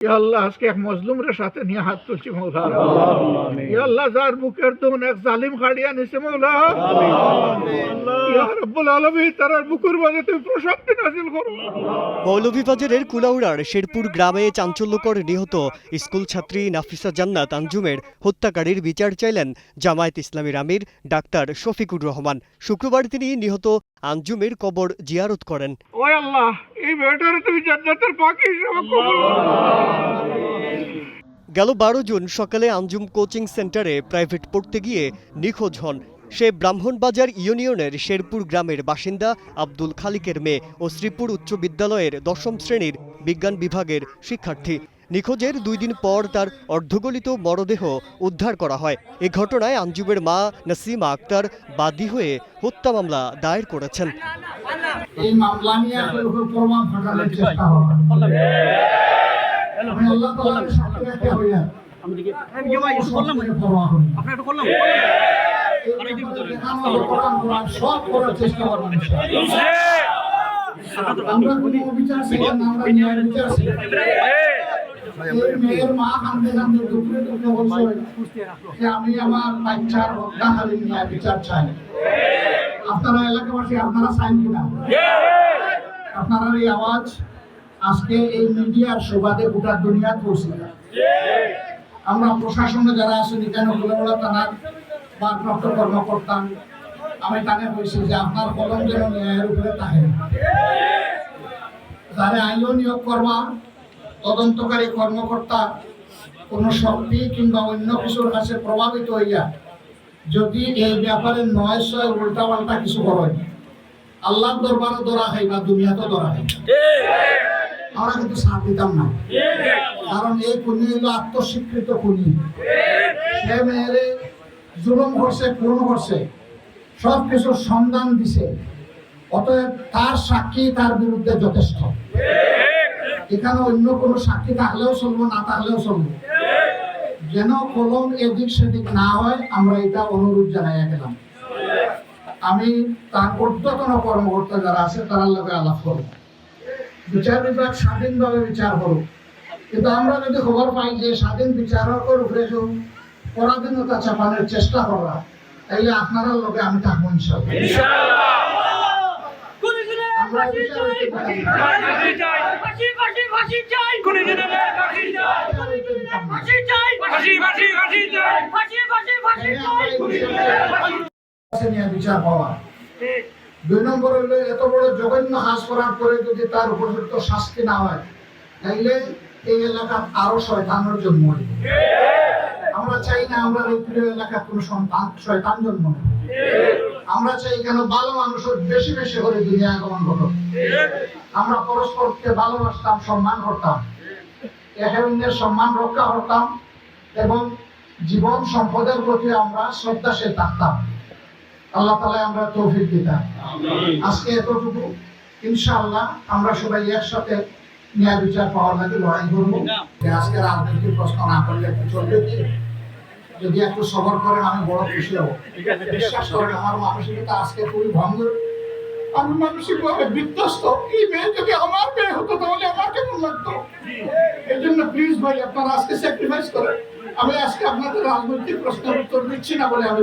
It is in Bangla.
ইয়া আল্লাহ আজকে এক মজলুমের সাথে নিয়ে হাত তুলছি মৌলা। ইয়া আল্লাহ যার বুকের দোন এক জালিম খাড়িয়া নিছে মৌলা। ইয়া রাব্বুল আলামিন তার বুকের মাঝে তুমি প্রশান্তি নাযিল করো। মৌলভীবাজারের কুলাউড়ার শেরপুর গ্রামে চাঞ্চল্যকর নিহত স্কুল ছাত্রী নাফিসা জান্নাত আঞ্জুমের হত্যাকারীর বিচার চাইলেন জামায়াত ইসলামীর আমির ডাক্তার শফিকুর রহমান। শুক্রবার তিনি নিহত আঞ্জুমের কবর জিয়ারত করেন। ও আল্লাহ এই মেয়েটারে তুমি জান্নাতের পাখি হিসেবে কবুল করো। গেল 12 জুন সকালে আঞ্জুম কোচিং সেন্টারে প্রাইভেট পড়তে গিয়ে নিখোঁজ হন। সে ব্রাহ্মণবাজার ইউনিয়নের শেরপুর গ্রামের বাসিন্দা আব্দুল খালিকের মেয়ে ও শ্রীপুর উচ্চ বিদ্যালয়ের 10ম শ্রেণীর বিজ্ঞান বিভাগের শিক্ষার্থী। নিখোঁজের 2 দিন পর তার অর্ধগলিত মরদেহ উদ্ধার করা হয়। এ ঘটনায় আঞ্জুমের মা নাসিমা আক্তার বাদী হয়ে হত্যা মামলা দায়ের করেছেন। এই মামলা নিয়ে প্রমাণ ফাটানোর চেষ্টা হবে। আমি আল্লাহ তাআলার সাথে দেখা হইয়া আমি দিকে করলাম আপনি এটা করলাম সব করার চেষ্টা করব ইনশাআল্লাহ। আমরা কোনো বিচার চাই না, আমরা ন্যায় বিচার চাই। এই মেয়ের মা কাঁদতে কাঁদতে দুপুরে বলছে যে আমি আমার বাচ্চার হত্যাকারীর ন্যায় বিচার চাই। আপনারা এলাকাবাসী আপনারা চান কিনা? আপনারা এই আওয়াজ আজকে এই মিডিয়ার সুবাদে গোটা দুনিয়া পৌঁছে যায়। আমরা প্রশাসনে যারা আছেন এখানে কুলাউড়া থানার ভারপ্রাপ্ত কর্মকর্তা, আমি তাকে বলছি যে আপনার কলম যেন ন্যায়ের উপরে থাকে। যারা আইনও নিয়োগ করবা তদন্তকারী কর্মকর্তা কোন শক্তি কিংবা অন্য কিছুর কাছে প্রভাবিত হইয়া যদি এই ব্যাপারে নয় ছয় উল্টা পাল্টা কিছু করেন, আল্লাহর দরবারে ধরা খাইবা, দুনিয়াতে ধরা খাইবা। আমরা কিন্তু সাথ দিতাম না, কারণ এই খুনি হইল আত্মস্বীকৃত খুনি। সে মেয়েরে জুলুম করছে, খুন করছে, সব কিছুর সন্ধান দিছে। অতএব তার সাক্ষী তার বিরুদ্ধে যথেষ্ট। এখানে অন্য কোনো সাক্ষী থাকলেও চলবো, না থাকলেও চলবো, যেন কলম এদিক সেদিক না হয় আমরা এটা অনুরোধ জানাই গেলাম। আমি তার ঊর্ধ্বতন কর্মকর্তা যারা আছে তার লগে আলাপ করব, বিচার বিভাগ স্বাধীনভাবে বিচার করুক। কিন্তু আমরা যদি খবর পাই যে স্বাধীন বিচারকের উপরে পরাধীনতা চাপানোর চেষ্টা করা, তাইলে আপনারা লগে আমি থাকবো ইনশাআল্লাহ। আমরা বিচার পাওয়া। 2 নম্বর হলো এত বড় জঘন্য হাস করার পরে যদি তার উপযুক্ত শাস্তি না হয়, তাইলে এই এলাকা আরো শয়তানের জন্ম হবে। আমরা চাই না আমরা এই প্রিয় এলাকার কোন সন্তান শয়তান জন্ম নেই। আমরা চাই কেন ভালো মানুষের বেশি বেশি করে দুনিয়া আগমন ঘটুক। আমরা পরস্পরকে ভালোবাসতাম, সম্মান করতাম, একে অন্যের সম্মান রক্ষা করতাম এবং জীবন সম্পদের প্রতি আমরা শ্রদ্ধাশীল থাকতাম। আল্লাহ তাআলা আমরা তৌফিক দিতাম। আজকে এতটুকু, ইনশাআল্লাহ আমরা সবাই একসাথে ন্যায় বিচার পাওয়ার লাগে লড়াই করবো। আজকে রাজনৈতিক প্রশ্ন না করলে চলবে কি? যদি একটু সবর করেন আমি বড় খুশি হব। বিশ্বাস করেন আমার মানসিকতা আজকে খুবই ভঙ্গ, আমি মানসিকভাবে বিধ্বস্ত। এই মেয়ে যদি আমার মেয়ে হতো তাহলে আমার কেমন লাগতো? এই জন্য প্লিজ ভাই আপনারা আজকে স্যাক্রিফাইস করেন। আমি আজকে আপনাদের রাজনৈতিক প্রশ্নের উত্তর দিচ্ছি না বলে আমি